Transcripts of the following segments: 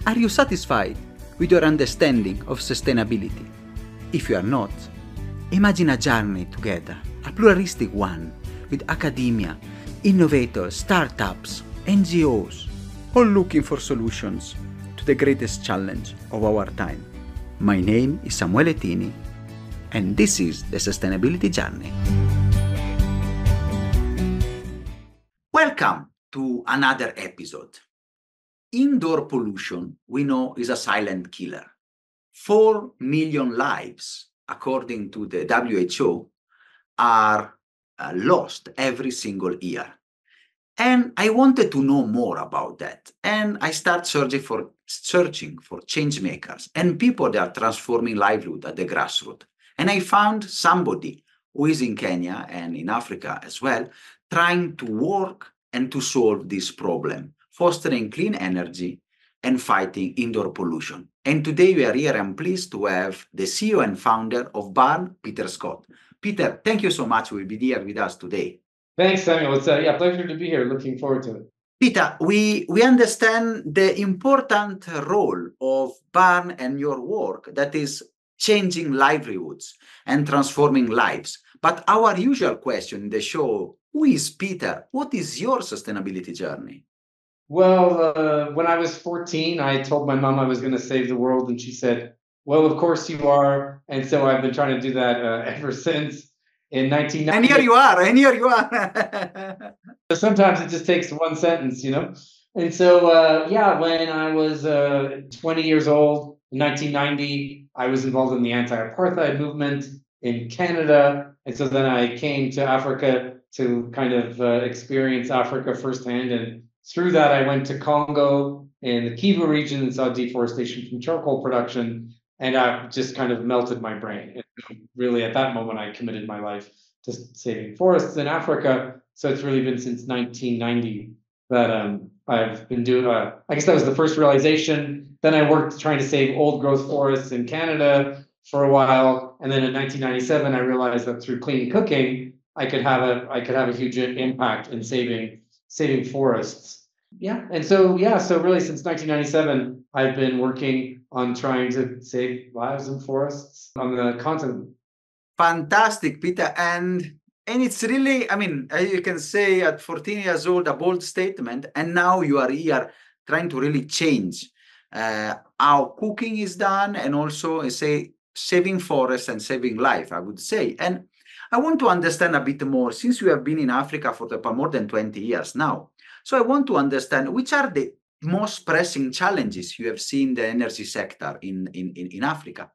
Are you satisfied with your understanding of sustainability? If you are not, imagine a journey together, a pluralistic one, with academia, innovators, startups, NGOs, all looking for solutions to the greatest challenge of our time. My name is Samuele Tini, and this is the Sustainability Journey. Welcome to another episode. Indoor pollution, we know, is a silent killer. 4 million lives, according to the WHO, are lost every single year. And I wanted to know more about that. And I started searching for change makers and people that are transforming livelihood at the grassroots. And I found somebody who is in Kenya and in Africa as well, trying to work and to solve this problem, fostering clean energy and fighting indoor pollution. And today we are here. I'm pleased to have the CEO and founder of Barn, Peter Scott. Peter, thank you so much for being here with us today. Thanks, Samuel. It's a pleasure to be here. Looking forward to it. Peter, we understand the important role of Barn and your work that is changing livelihoods and transforming lives. But our usual question in the show, who is Peter? What is your sustainability journey? Well, when I was 14, I told my mom I was going to save the world, and she said, "Well, of course you are." And so I've been trying to do that ever since. In 1990, and here you are. Sometimes it just takes one sentence, And so, when I was 20 years old, in 1990, I was involved in the anti-apartheid movement in Canada. And so then I came to Africa to kind of experience Africa firsthand. And through that, I went to Congo in the Kivu region and saw deforestation from charcoal production. And I just kind of melted my brain. And really, at that moment, I committed my life to saving forests in Africa. So it's really been since 1990 that I've been doing, I guess that was the first realization. Then I worked trying to save old growth forests in Canada for a while. And then in 1997, I realized that through clean cooking, I could have a huge impact in saving forests. So really since 1997, I've been working on trying to save lives and forests on the continent. Fantastic, Peter. And it's really, you can say at 14 years old, a bold statement. And now you are here trying to really change how cooking is done and also saving forests and saving life, I would say. And I want to understand a bit more, since you have been in Africa for more than 20 years now. So I want to understand which are the most pressing challenges you have seen in the energy sector in Africa.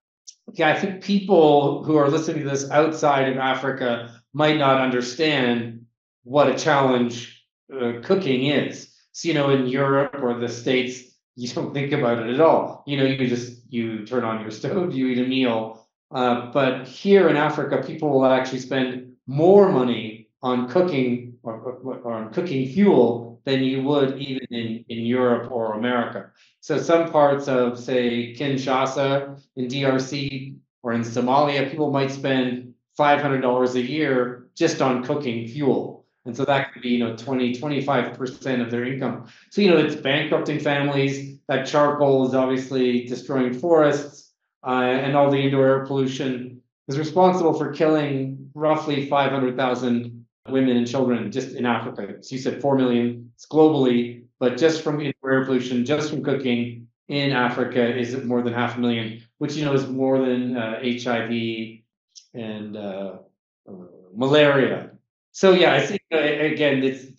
Yeah, I think people who are listening to this outside of Africa might not understand what a challenge cooking is. So, in Europe or the States, you don't think about it at all. You turn on your stove, you eat a meal. But here in Africa, people will actually spend more money on cooking or on cooking fuel than you would even in Europe or America. So some parts of, say, Kinshasa in DRC or in Somalia, people might spend $500 a year just on cooking fuel. And so that could be, 20, 25% of their income. So, it's bankrupting families. That charcoal is obviously destroying forests, and all the indoor air pollution is responsible for killing roughly 500,000 women and children just in Africa. So you said 4 million, it's globally, but just from indoor air pollution, just from cooking in Africa is more than 500,000, which, is more than HIV and malaria. So I think again, it's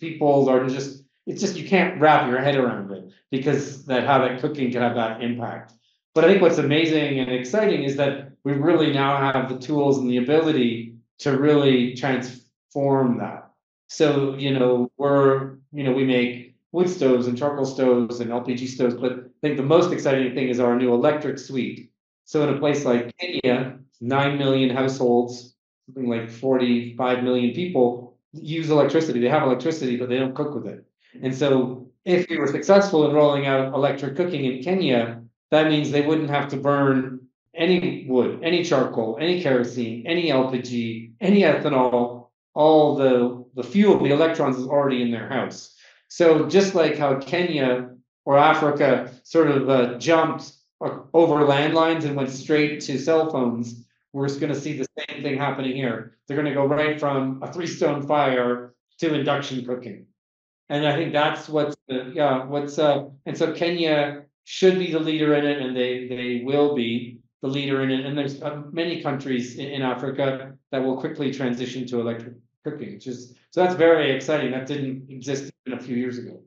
just you can't wrap your head around it because how that cooking can have that impact. But I think what's amazing and exciting is that we really now have the tools and the ability to really transform that. So, we make wood stoves and charcoal stoves and LPG stoves, but I think the most exciting thing is our new electric suite. So in a place like Kenya, 9 million households, something like 45 million people use electricity. They have electricity, but they don't cook with it. And so if we were successful in rolling out electric cooking in Kenya, that means they wouldn't have to burn any wood, any charcoal, any kerosene, any LPG, any ethanol. All the fuel, the electrons is already in their house. So just like how Kenya or Africa sort of jumped over landlines and went straight to cell phones, we're going to see the same thing happening here. They're going to go right from a three-stone fire to induction cooking. And I think that's and so Kenya should be the leader in it, and they will be the leader in it. And there's many countries in Africa that will quickly transition to electric cooking, so that's very exciting. That didn't exist even a few years ago.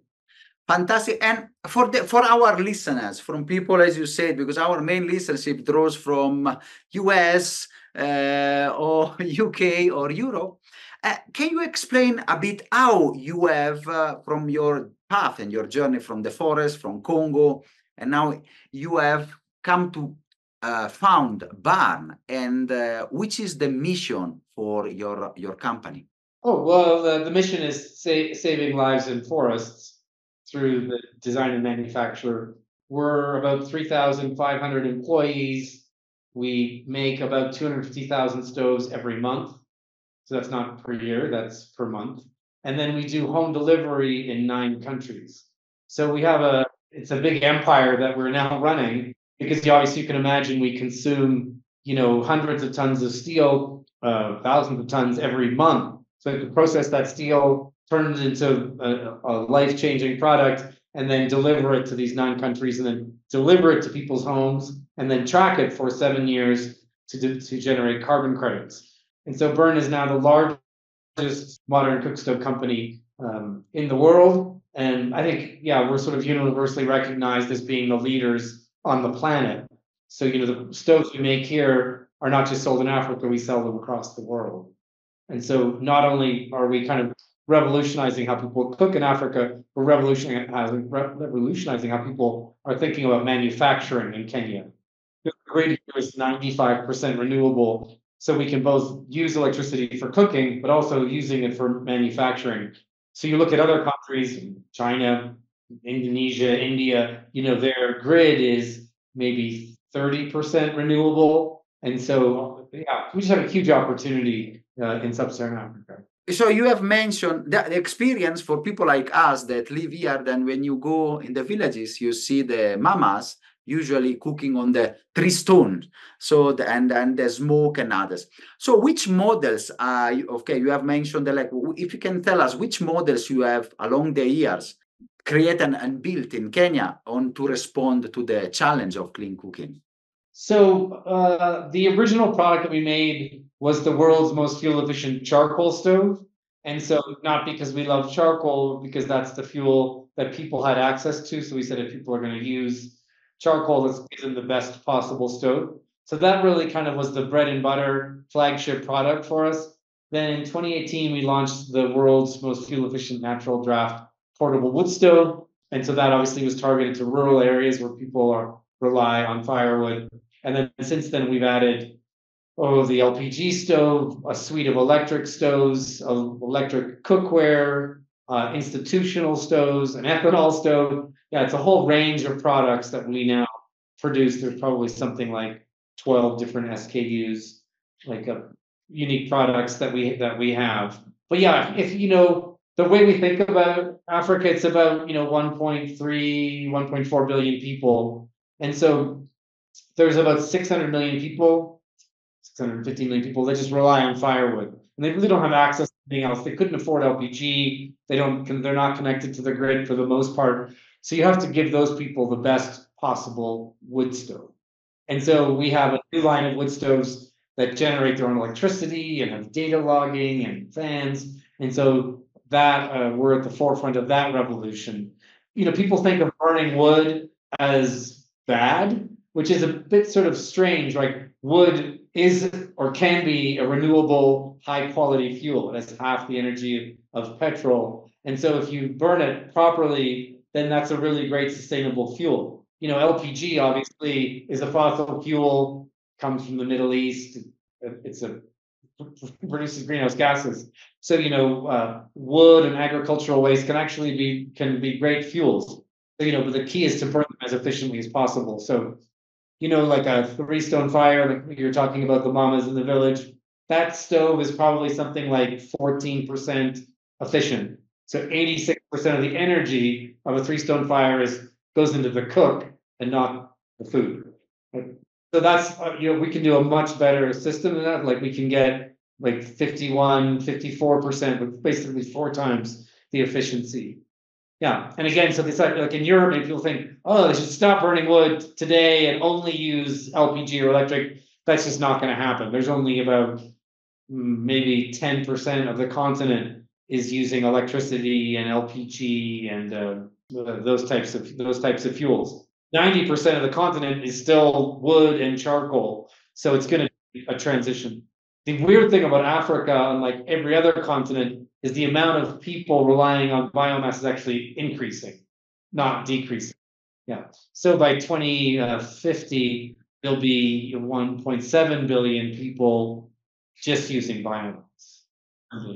Fantastic. And for our listeners, from people, as you said, because our main listenership draws from US or UK or Europe, can you explain a bit how you have, from your path and your journey from the forest, from Congo, and now you have come to found Barn, and which is the mission for your company? Oh, well, the mission is saving lives in forests through the design and manufacture. We're about 3,500 employees. We make about 250,000 stoves every month. So that's not per year, that's per month. And then we do home delivery in 9 countries. So we have it's a big empire that we're now running, because obviously you can imagine we consume, hundreds of tons of steel, thousands of tons every month. So to process that steel, turn it into a life-changing product, and then deliver it to these 9 countries, and then deliver it to people's homes, and then track it for 7 years to generate carbon credits. And so Bern is now the largest modern cookstove company in the world. And I think, we're sort of universally recognized as being the leaders on the planet. So, the stoves we make here are not just sold in Africa, we sell them across the world. And so not only are we kind of revolutionizing how people cook in Africa, we're revolutionizing how people are thinking about manufacturing in Kenya. The grid here is 95% renewable, so we can both use electricity for cooking, but also using it for manufacturing. So you look at other countries, China, Indonesia, India, their grid is maybe 30% renewable. And so, we just have a huge opportunity in sub-Saharan Africa. So you have mentioned the experience for people like us that live here. Then when you go in the villages, you see the mamas usually cooking on the 3 stones. So and the smoke and others. So which models are you, okay? You have mentioned if you can tell us which models you have along the years created and built in Kenya to respond to the challenge of clean cooking. So the original product that we made was the world's most fuel efficient charcoal stove. And so not because we love charcoal, because that's the fuel that people had access to. So we said if people are going to use charcoal, let's give them the best possible stove. So that really kind of was the bread and butter flagship product for us. Then in 2018, we launched the world's most fuel efficient natural draft portable wood stove. And so that obviously was targeted to rural areas where people rely on firewood. And then since then, we've added, the LPG stove, a suite of electric stoves, electric cookware, institutional stoves, an ethanol stove. Yeah, it's a whole range of products that we now produce. There's probably something like 12 different SKUs, like unique products that we have. But yeah, if the way we think about Africa, it's about 1.3, 1.4 billion people, and so there's about 600 million people, 650 million people that just rely on firewood, and they really don't have access to anything else. They couldn't afford LPG. They're not connected to the grid for the most part. So you have to give those people the best possible wood stove. And so we have a new line of wood stoves that generate their own electricity and have data logging and fans. And so that we're at the forefront of that revolution. People think of burning wood as bad, which is a bit sort of strange. Like, wood is or can be a renewable, high quality fuel. It has half the energy of petrol. And so if you burn it properly, then that's a really great sustainable fuel. LPG obviously is a fossil fuel, comes from the Middle East. Produces greenhouse gases. So, wood and agricultural waste can actually be great fuels. So, but the key is to burn them as efficiently as possible. So, like a 3-stone fire, like you're talking about the mamas in the village, that stove is probably something like 14% efficient. So 86% of the energy of a 3-stone fire is goes into the cook and not the food. So that's, we can do a much better system than that. Like we can get like 51, 54%, but basically 4 times the efficiency. Yeah. And again, so they like in Europe, maybe people think, oh, they should stop burning wood today and only use LPG or electric. That's just not going to happen. There's only about maybe 10% of the continent is using electricity and LPG and those types of fuels. 90% of the continent is still wood and charcoal. So it's going to be a transition. The weird thing about Africa, unlike every other continent, is the amount of people relying on biomass is actually increasing, not decreasing. Yeah. So by 2050, there'll be 1.7 billion people just using biomass.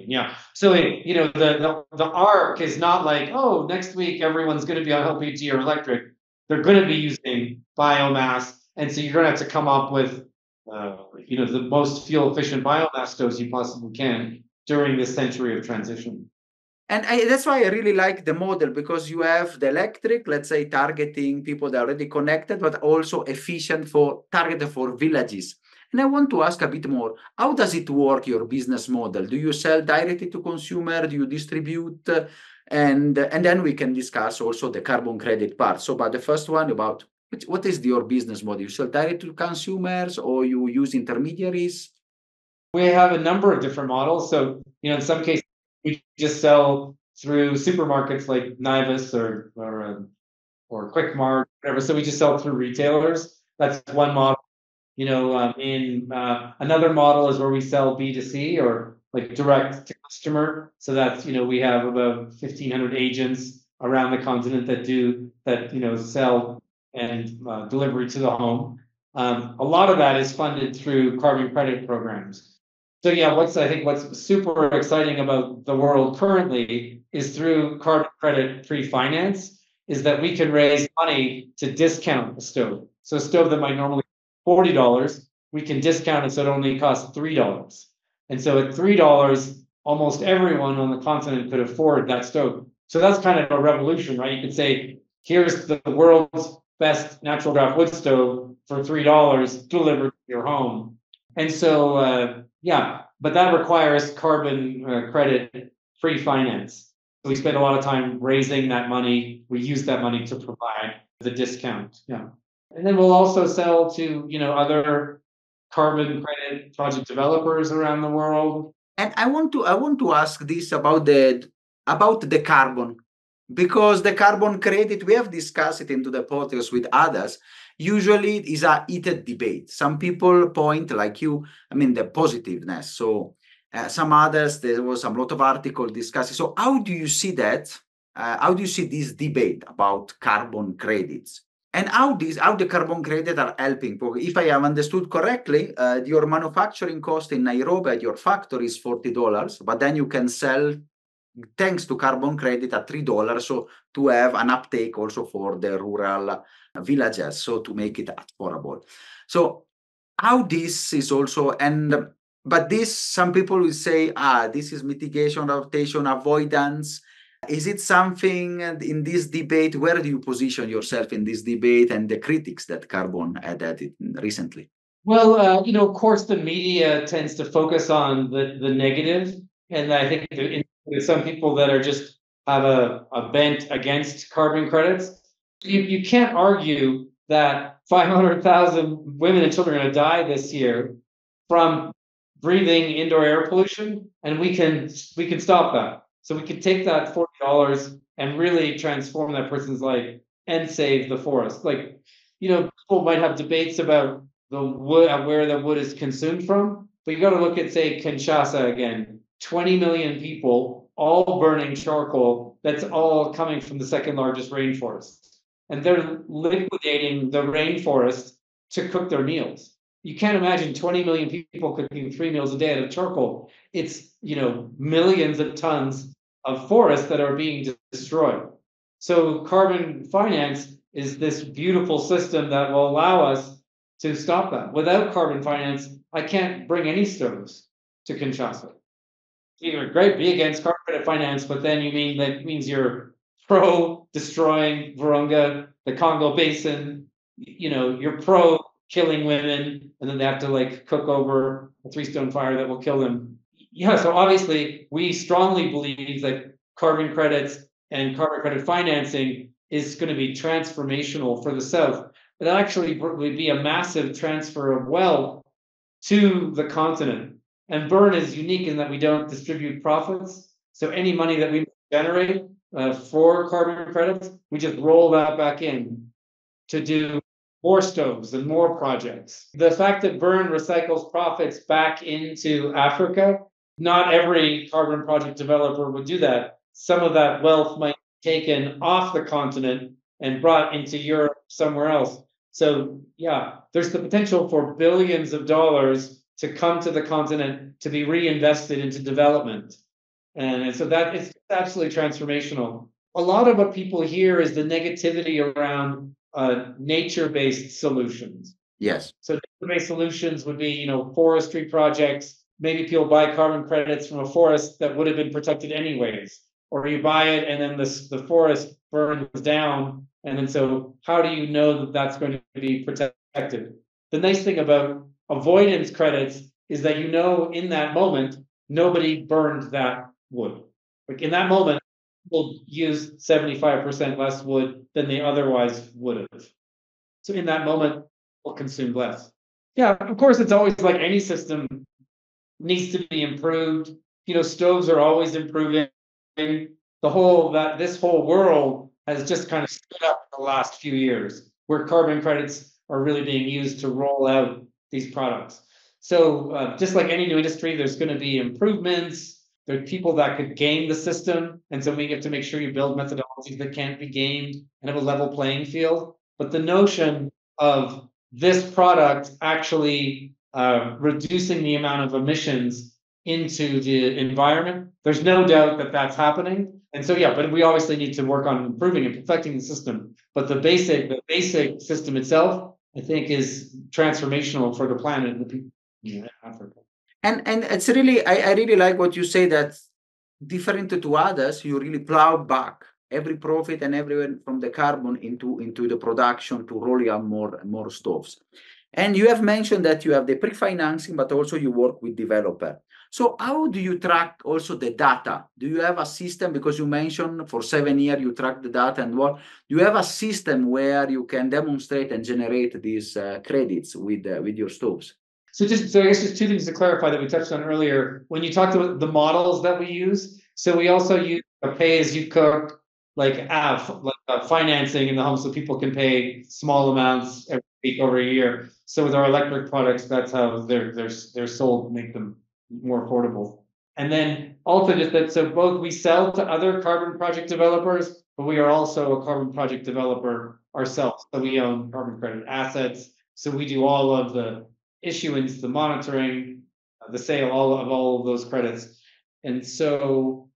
Yeah. So the arc is not like, oh, next week everyone's going to be on LPG or electric. They're going to be using biomass, and so you're going to have to come up with the most fuel efficient biomass stoves you possibly can during this century of transition. And that's why I really like the model, because you have the electric, let's say, targeting people that are already connected, but also efficient targeted for villages. And I want to ask a bit more, how does it work, your business model? Do you sell directly to consumer? Do you distribute? And then we can discuss also the carbon credit part. So, but the first one about what is your business model? You sell direct to consumers or you use intermediaries? We have a number of different models. So, in some cases, we just sell through supermarkets like Nivus or Quick Mart, whatever. So we just sell through retailers. That's one model. Another model is where we sell B2C or like direct to customer. So that's, we have about 1,500 agents around the continent that sell and delivery to the home. A lot of that is funded through carbon credit programs. So yeah, what's super exciting about the world currently is through carbon credit pre-finance is that we can raise money to discount the stove. So a stove that might normally cost $40, we can discount it so it only costs $3. And so at $3, almost everyone on the continent could afford that stove. So that's kind of a revolution, right? You could say, here's the world's best natural draft wood stove for $3 delivered to your home. And so, but that requires carbon credit pre-finance. So we spend a lot of time raising that money. We use that money to provide the discount. Yeah. And then we'll also sell to, other carbon credit project developers around the world. And I want to ask this about the carbon, because the carbon credit, we have discussed it into the podcast with others. Usually it is a heated debate. Some people point like you, the positiveness. So some others, there was a lot of articles discussing. So how do you see that? How do you see this debate about carbon credits? And how the carbon credits are helping? If I have understood correctly, your manufacturing cost in Nairobi at your factory is $40, but then you can sell thanks to carbon credit at $3, so to have an uptake also for the rural villages, so to make it affordable. So how this is also, but this, some people will say, this is mitigation, adaptation, avoidance. Is it something in this debate? Where do you position yourself in this debate and the critics that carbon had it recently? Well, of course, the media tends to focus on the negative, and I think there's some people that are just have a bent against carbon credits. You can't argue that 500,000 women and children are going to die this year from breathing indoor air pollution, and we can stop that. So we can take that $40 and really transform that person's life and save the forest. Like, people might have debates about the wood, where the wood is consumed from, but you got to look at, say, Kinshasa again. 20 million people all burning charcoal. That's all coming from the second largest rainforest, and they're liquidating the rainforest to cook their meals. You can't imagine 20 million people cooking 3 meals a day out of charcoal. It's, millions of tons of forests that are being destroyed. So carbon finance is this beautiful system that will allow us to stop that. Without carbon finance, I can't bring any stoves to Kinshasa. You're great, be against carbon credit finance, but then that means you're pro destroying Virunga, the Congo Basin. You're pro killing women, and then they have to like cook over a three-stone fire that will kill them. Yeah, so obviously we strongly believe that carbon credits and carbon credit financing is going to be transformational for the South. It actually would be a massive transfer of wealth to the continent. And Burn is unique in that we don't distribute profits. So any money that we generate for carbon credits, we just roll that back in to do more stoves and more projects. The fact that Burn recycles profits back into Africa, not every carbon project developer would do that. Some of that wealth might be taken off the continent and brought into Europe somewhere else. So yeah, there's the potential for billions of dollars to come to the continent to be reinvested into development. And so that is absolutely transformational. A lot of what people hear is the negativity around nature-based solutions. Yes. So nature-based solutions would be, forestry projects. Maybe people buy carbon credits from a forest that would have been protected anyways, or you buy it and then the forest burns down, and then so how do you know that that's going to be protected? The nice thing about avoidance credits is that in that moment nobody burned that wood. Like in that moment, people use 75% less wood than they otherwise would have. So in that moment, we'll consume less. Yeah, of course, it's always like any system needs to be improved. Stoves are always improving. This whole world has just kind of stood up in the last few years, where carbon credits are really being used to roll out these products. So just like any new industry, there's going to be improvements. There are people that could game the system, and so we have to make sure you build methodologies that can't be gamed and have a level playing field. But the notion of this product actually reducing the amount of emissions into the environment, there's no doubt that that's happening. And so, yeah, but we obviously need to work on improving and perfecting the system. But the basic system itself, I think, is transformational for the planet and the people in Africa. And it's really, I really like what you say, that different to others, you really plow back every profit and everyone from the carbon into the production to roll out more stoves. And you have mentioned that you have the pre-financing, but also you work with developer. So how do you track also the data? Do you have a system, because you mentioned for 7 years you track the data and what? Do you have a system where you can demonstrate and generate these credits with your stoves? So I guess just two things to clarify that we touched on earlier. When you talked about the models that we use, so we also use a pay-as-you-cook, like financing in the home, so people can pay small amounts every week over a year. So with our electric products, that's how they're sold, make them more affordable. And then also just that, so both we sell to other carbon project developers, but we are also a carbon project developer ourselves. So we own carbon credit assets. So we do all of the issuance, the monitoring, the sale, all of those credits. And so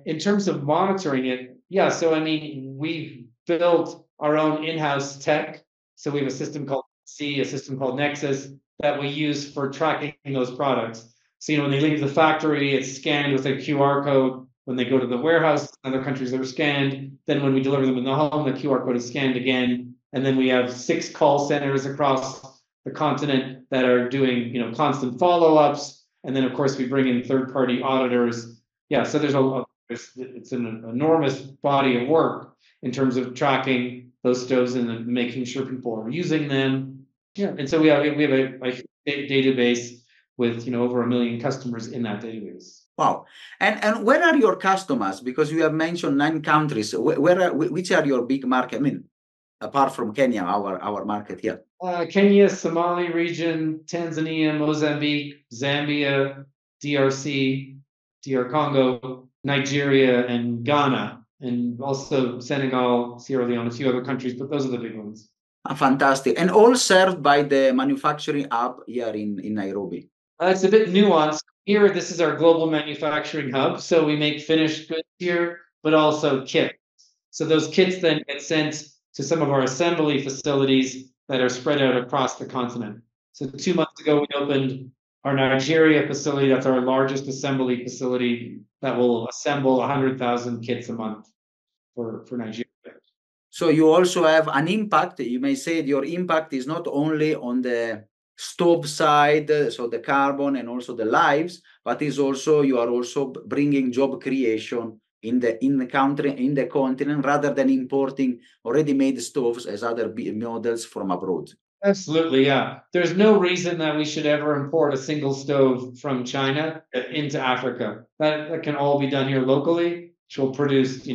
in terms of monitoring it, yeah, so I mean, we've built our own in-house tech. So we have a system called a system called Nexus that we use for tracking those products. So, when they leave the factory, it's scanned with a QR code. When they go to the warehouse, in other countries they're scanned. Then when we deliver them in the home, the QR code is scanned again. And then we have 6 call centers across the continent that are doing, constant follow-ups. And then, of course, we bring in third-party auditors. Yeah, so it's an enormous body of work in terms of tracking those stoves and making sure people are using them. Yeah, and so we have a database with over 1 million customers in that database. Wow. And where are your customers? Because you have mentioned 9 countries. Which are your big market? I mean, apart from Kenya, our market here. Kenya, Somali region, Tanzania, Mozambique, Zambia, DRC, DR Congo, Nigeria, and Ghana, and also Senegal, Sierra Leone, a few other countries, but those are the big ones. Fantastic. And all served by the manufacturing hub here in Nairobi. It's a bit nuanced. Here, this is our global manufacturing hub. So we make finished goods here, but also kits. So those kits then get sent to some of our assembly facilities that are spread out across the continent. So 2 months ago, we opened our Nigeria facility. That's our largest assembly facility that will assemble 100,000 kits a month. for Nigeria. So you also have an impact. You may say your impact is not only on the stove side, so the carbon and also the lives, but is also you are also bringing job creation in the country, in the continent, rather than importing already made stoves as other models from abroad. Absolutely, yeah. There's no reason that we should ever import a single stove from China into Africa. That can all be done here locally, which will produce,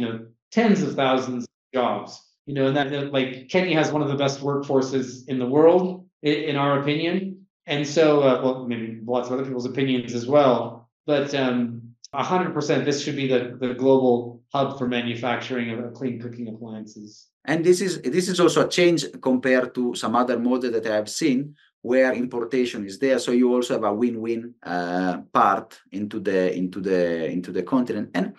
tens of thousands of jobs. And that like Kenya has one of the best workforces in the world, in our opinion. And so, well, maybe lots of other people's opinions as well. But 100%, this should be the global hub for manufacturing of clean cooking appliances. And this is also a change compared to some other models that I have seen where importation is there. So you also have a win-win part into the continent. And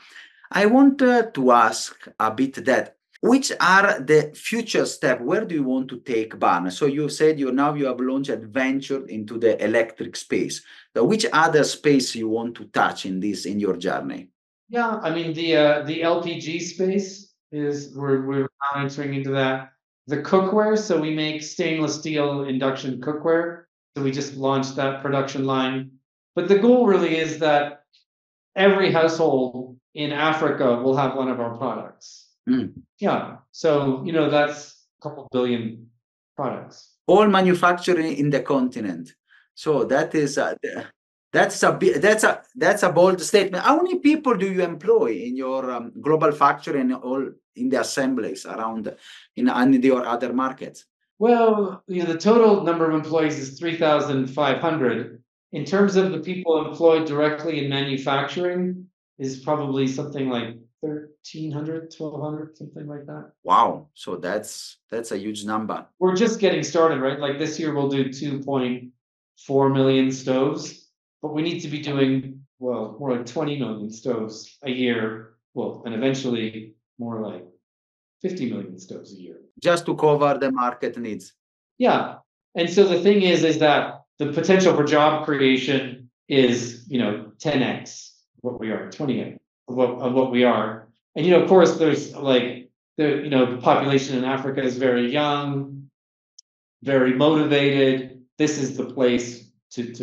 I want to ask a bit that which are the future steps? Where do you want to take Barn? So you said you have launched a venture into the electric space. So which other space you want to touch in your journey? Yeah, I mean the LPG space is we're now entering into that. The cookware, so we make stainless steel induction cookware. So we just launched that production line. But the goal really is that every household in Africa will have one of our products. Yeah. So, that's a couple billion products. All manufacturing in the continent. So that's a bold statement. How many people do you employ in your global factory and all in the assemblies around in your other markets? Well, the total number of employees is 3,500. In terms of the people employed directly in manufacturing, is probably something like 1,300, 1,200, something like that. Wow. So that's a huge number. We're just getting started, right? Like this year we'll do 2.4 million stoves, but we need to be doing, well, more like 20 million stoves a year. Well, and eventually more like 50 million stoves a year. Just to cover the market needs. Yeah. And so the thing is that the potential for job creation is, 10x what we are, 20x of what we are. And, of course, there's like, the population in Africa is very young, very motivated. This is the place to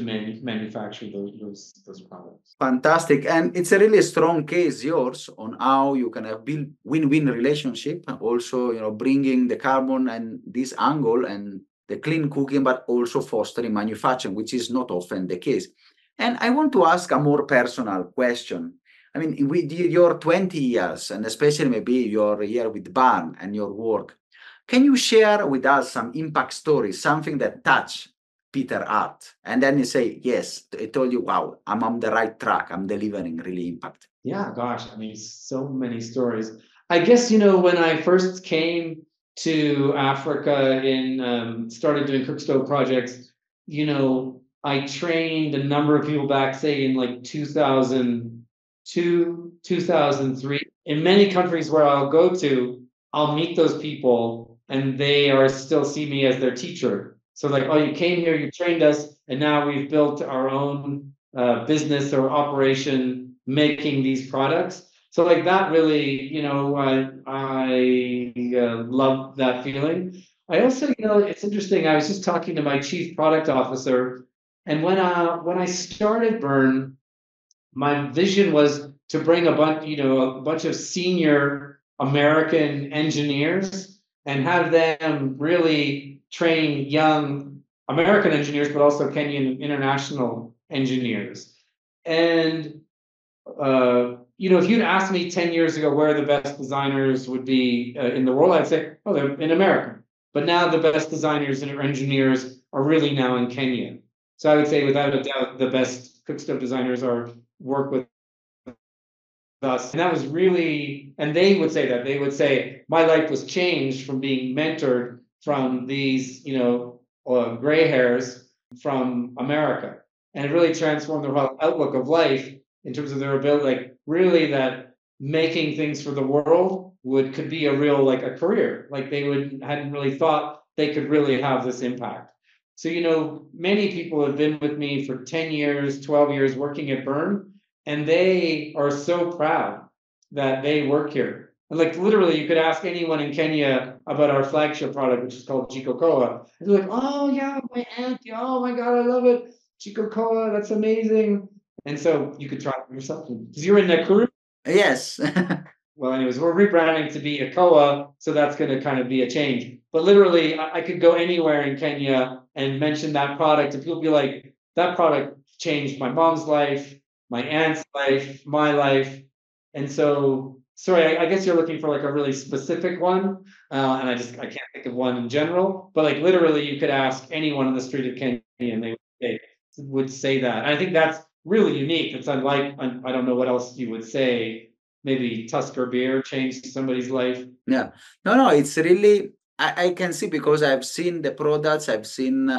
manufacture those products. Fantastic. And it's a really strong case, yours, on how you can have build win-win relationship, also, bringing the carbon and this angle and the clean cooking, but also fostering manufacturing, which is not often the case. And I want to ask a more personal question. I mean, with your 20 years, and especially maybe your year with Barn and your work, can you share with us some impact stories, something that touched Peter Hart, and then you say, yes, I told you, wow, I'm on the right track. I'm delivering really impact. Yeah, gosh, I mean, so many stories. I guess, when I first came to Africa and started doing cookstove projects, I trained a number of people back, say, in like 2002, 2003. In many countries where I'll go to, I'll meet those people and they are still see me as their teacher. So like, oh, you came here, you trained us, and now we've built our own business or operation making these products. So like that really, I love that feeling. I also, it's interesting. I was just talking to my chief product officer, and when I started Burn, my vision was to bring a bunch of senior American engineers and have them really train young American engineers, but also Kenyan international engineers. And if you'd asked me 10 years ago where the best designers would be in the world, I'd say, oh, they're in America. But now the best designers and engineers are really now in Kenya. So I would say, without a doubt, the best cookstove designers work with us. And that was really, and they would say, my life was changed from being mentored from these, gray hairs from America. And it really transformed their whole outlook of life in terms of their ability, like really that making things for the world could be a real, like a career. Like they hadn't really thought they could really have this impact. So, many people have been with me for 10 years, 12 years working at Burn, and they are so proud that they work here. And like literally, you could ask anyone in Kenya about our flagship product, which is called Jikokoa. And they're like, "Oh yeah, my aunt. Oh my god, I love it. Jikokoa, that's amazing." And so you could try it yourself because you're in Nakuru. Yes. Well, anyways, we're rebranding to be Akoa, so that's going to kind of be a change. But literally, I could go anywhere in Kenya and mention that product, and people be like, "That product changed my mom's life, my aunt's life, my life." And so, sorry, I guess you're looking for like a really specific one, and I can't think of one in general. But like literally, you could ask anyone on the street of Kenya, and they would say that. And I think that's really unique. It's unlike I don't know what else you would say. Maybe Tusker beer changed somebody's life. Yeah. No, it's really, I can see because I've seen the products, I've seen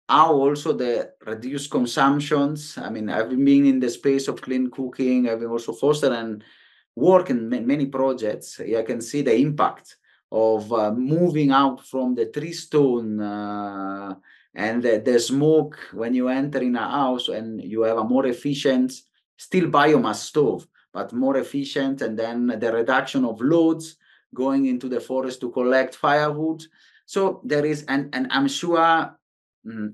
how also the reduced consumptions. I mean, I've been in the space of clean cooking. I've been also fostered and work in many projects. I can see the impact of moving out from the tree stone and the smoke when you enter in a house, and you have a more efficient, still biomass stove, but more efficient, and then the reduction of loads going into the forest to collect firewood. So there is, and I'm sure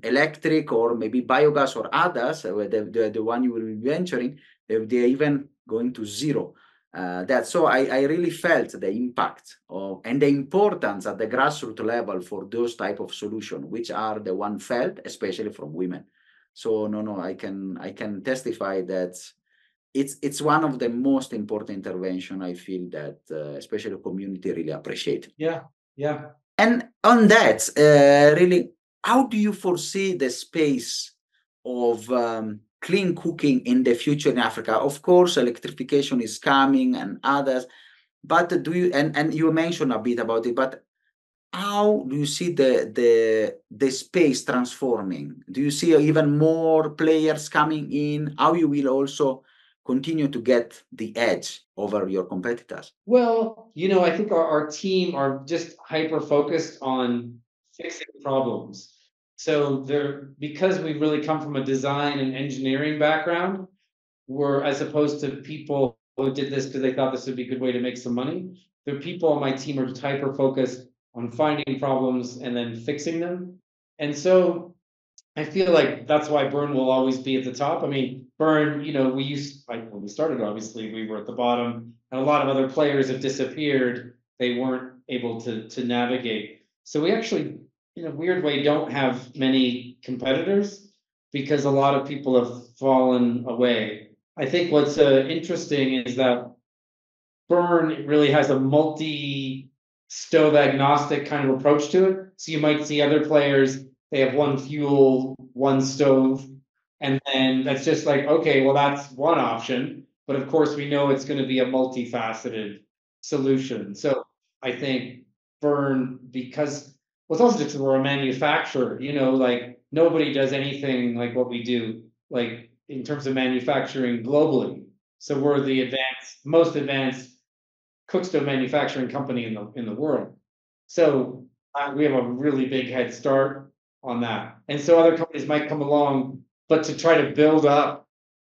electric or maybe biogas or others, the one you will be venturing, they're even going to zero. That so I really felt the impact of and the importance at the grassroots level for those type of solution, which are the one felt, especially from women. So no, I can testify that it's one of the most important intervention. I feel that especially community really appreciate. Yeah, yeah. And on that, really, how do you foresee the space of clean cooking in the future in Africa? Of course, electrification is coming and others, but do you and you mentioned a bit about it, but how do you see the space transforming? Do you see even more players coming in? How you will also continue to get the edge over your competitors? Well, I think our team are just hyper focused on fixing problems. So because we really come from a design and engineering background, we're as opposed to people who did this because they thought this would be a good way to make some money. The people on my team are just hyper focused on finding problems and then fixing them. And so I feel like that's why Burn will always be at the top. I mean, Burn, when we started, obviously, we were at the bottom, and a lot of other players have disappeared. They weren't able to navigate. So we actually, in a weird way, don't have many competitors because a lot of people have fallen away. I think what's interesting is that Burn really has a multi stove agnostic kind of approach to it. So you might see other players, they have one fuel, one stove, and then that's just like, okay, well, that's one option. But of course, we know it's going to be a multifaceted solution. So I think Burn, because well, it's also just we're a manufacturer, like nobody does anything like what we do, like in terms of manufacturing globally. So we're the most advanced cookstove manufacturing company in the world. So we have a really big head start on that. And so other companies might come along, but to try to build up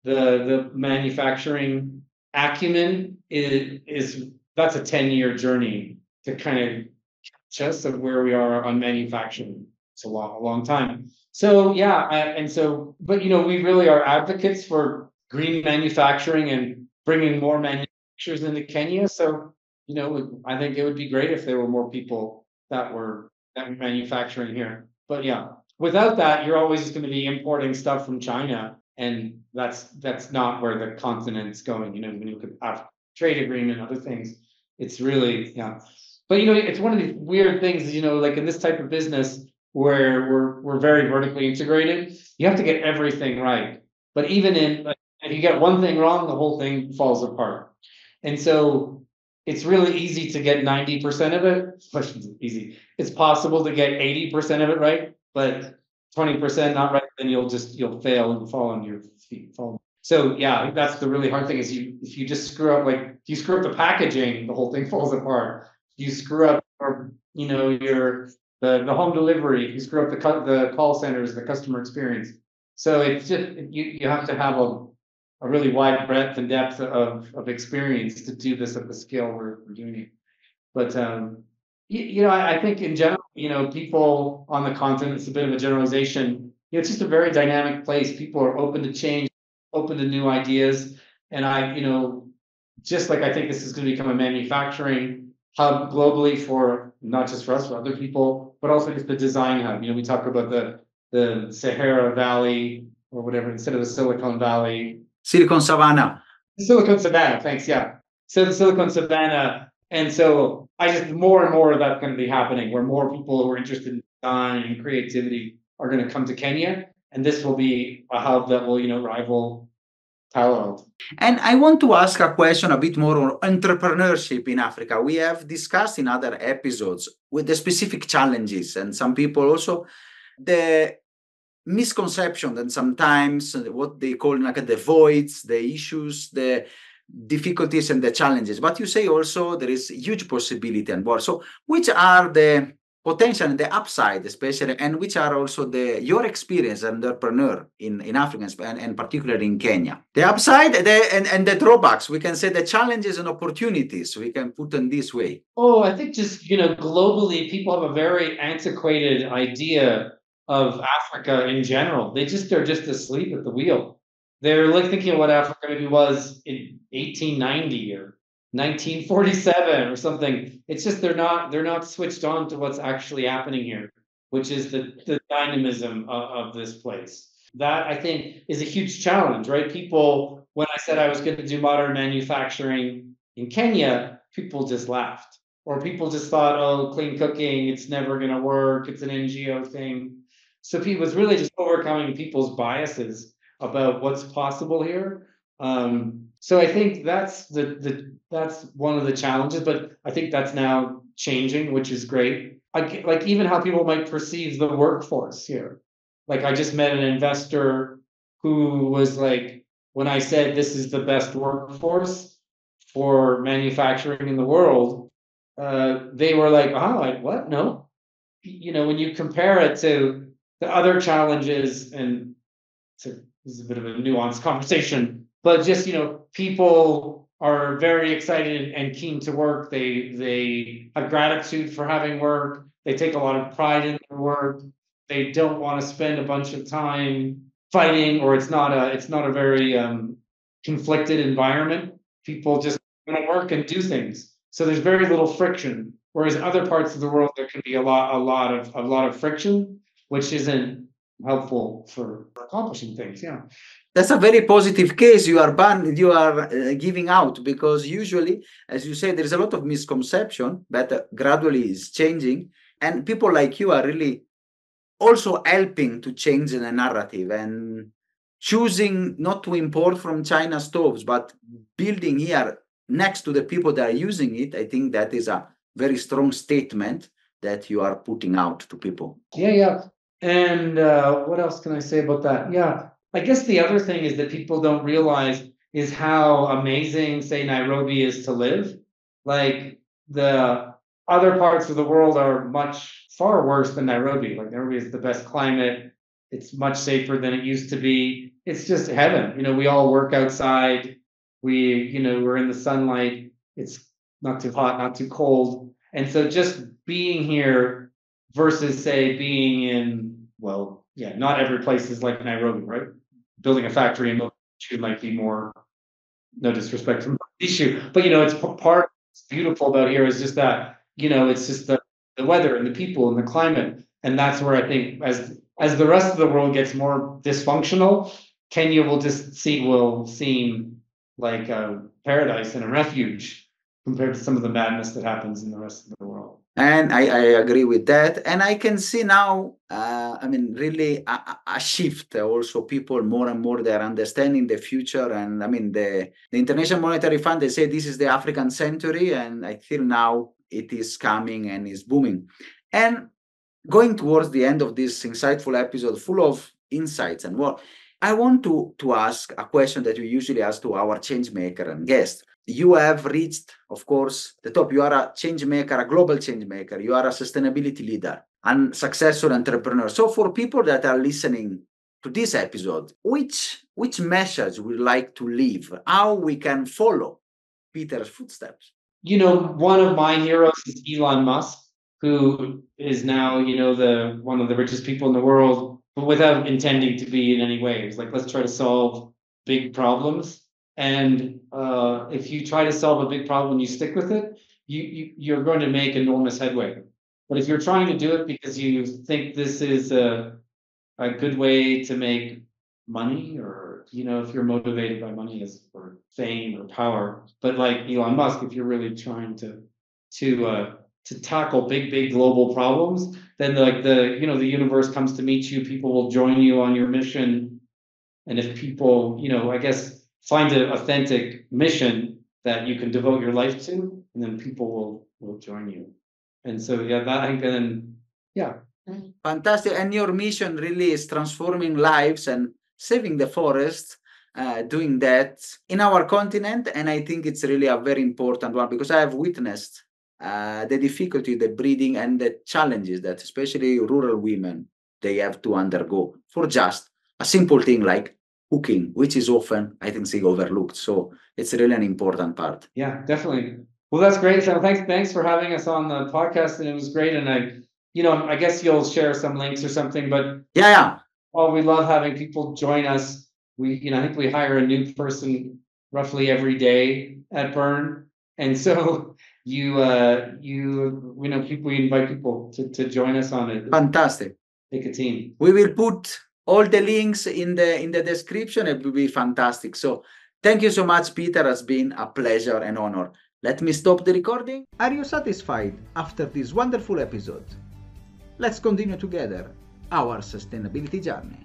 the manufacturing acumen is that's a 10-year journey to kind of just of where we are on manufacturing. It's a long time. So yeah, but we really are advocates for green manufacturing and bringing more manufacturers into Kenya. So I think it would be great if there were more people that were manufacturing here. But yeah, without that, you're always just going to be importing stuff from China, and that's not where the continent's going. When you could have trade agreement and other things, it's really But it's one of these weird things, like in this type of business where we're very vertically integrated, you have to get everything right. But even if you get one thing wrong, the whole thing falls apart. And so it's really easy to get 90% of it. Easy. It's possible to get 80% of it right, but 20% not right, then you'll fail and fall on your feet. So yeah, I think that's the really hard thing is if you just screw up, like if you screw up the packaging, the whole thing falls apart. You screw up or your the home delivery, you screw up the call centers, the customer experience. So it's just you have to have a really wide breadth and depth of experience to do this at the scale we're doing it. But I think in general, people on the continent, it's a bit of a generalization. It's just a very dynamic place. People are open to change, open to new ideas, and just like I think this is going to become a manufacturing hub globally for not just for us, for other people, but also just the design hub. We talk about the Sahara Valley or whatever instead of the Silicon Valley. Silicon Savannah. Silicon Savannah, thanks. Yeah. So the Silicon Savannah. And so more and more of that's going to be happening where more people who are interested in design and creativity are going to come to Kenya. And this will be a hub that will, rival Palo. And I want to ask a question a bit more on entrepreneurship in Africa. We have discussed in other episodes with the specific challenges and some people also the misconception and sometimes what they call like the voids, the issues, the difficulties and the challenges. But you say also there is huge possibility and more. So which are the potential and the upside, especially, and which are also your experience as an entrepreneur in Africa and particularly in Kenya? The upside and the drawbacks, we can say the challenges and opportunities, we can put in this way. Oh, I think just, globally, people have a very antiquated idea of Africa in general. They're just asleep at the wheel. They're like thinking of what Africa maybe was in 1890 or 1947 or something. It's just they're not switched on to what's actually happening here, which is the dynamism of this place. That I think is a huge challenge, right? People, when I said I was going to do modern manufacturing in Kenya, people just laughed. Or people just thought, oh, clean cooking, it's never going to work. It's an NGO thing. So it was really just overcoming people's biases about what's possible here. So I think that's that's one of the challenges, but I think that's now changing, which is great. Like even how people might perceive the workforce here. Like I just met an investor who was like, when I said this is the best workforce for manufacturing in the world, they were like, oh, like what? No. When you compare it to the other challenges, and this is a bit of a nuanced conversation, but just, people are very excited and keen to work. They have gratitude for having work. They take a lot of pride in their work. They don't want to spend a bunch of time fighting, or it's not a very conflicted environment. People just want to work and do things. So there's very little friction. Whereas in other parts of the world, there can be a lot of friction, which isn't helpful for accomplishing things. Yeah. That's a very positive case you are giving out, because usually, as you say, there is a lot of misconception that gradually is changing, and people like you are really also helping to change the narrative and choosing not to import from China stoves, but building here next to the people that are using it. I think that is a very strong statement that you are putting out to people. Yeah. And what else can I say about that? Yeah, I guess the other thing is that people don't realize is how amazing, say, Nairobi is to live. Like the other parts of the world are much far worse than Nairobi. Like Nairobi is the best climate. It's much safer than it used to be. It's just heaven. We all work outside. We're in the sunlight. It's not too hot, not too cold. And so just being here versus, say, being in, well, yeah, not every place is like Nairobi, right? Building a factory in Mogadishu might be more, no disrespect to Mogadishu, but it's part what's beautiful about here is just that, it's just the weather and the people and the climate. And that's where I think as the rest of the world gets more dysfunctional, Kenya will seem like a paradise and a refuge compared to some of the madness that happens in the rest of the world. And I agree with that. And I can see now, really a shift. Also, people more and more, they're understanding the future. And the International Monetary Fund, they say this is the African century. And I feel now it is coming and is booming. And going towards the end of this insightful episode, full of insights and what, I want to ask a question that we usually ask to our change maker and guest. You have reached, of course, the top. You are a change maker, a global change maker. You are a sustainability leader and successful entrepreneur. So for people that are listening to this episode, which message would you like to leave? How we can follow Peter's footsteps? One of my heroes is Elon Musk, who is now, the one of the richest people in the world, but without intending to be in any way. It's like, let's try to solve big problems. And if you try to solve a big problem and you stick with it, you're going to make enormous headway. But if you're trying to do it because you think this is a good way to make money, or if you're motivated by money as for fame or power, but like Elon Musk, if you're really trying to tackle big global problems, then like the universe comes to meet you, people will join you on your mission. And if people I guess find an authentic mission that you can devote your life to, and then people will join you. And so that I think, and then Fantastic. And your mission really is transforming lives and saving the forest, doing that in our continent. And I think it's really a very important one, because I have witnessed the difficulty, the breeding, and the challenges that especially rural women, they have to undergo for just a simple thing like cooking, which is often, I think, overlooked. So it's really an important part. Yeah, definitely. Well, that's great. So thanks for having us on the podcast, and it was great. And I guess you'll share some links or something, but yeah. Oh, we love having people join us. I think we hire a new person roughly every day at Burn. And so we invite people to join us on it. Fantastic. Take a team. We will put all the links in the description. It will be fantastic. So thank you so much, Peter. It's been a pleasure and honor. Let me stop the recording. Are you satisfied after this wonderful episode? Let's continue together our sustainability journey.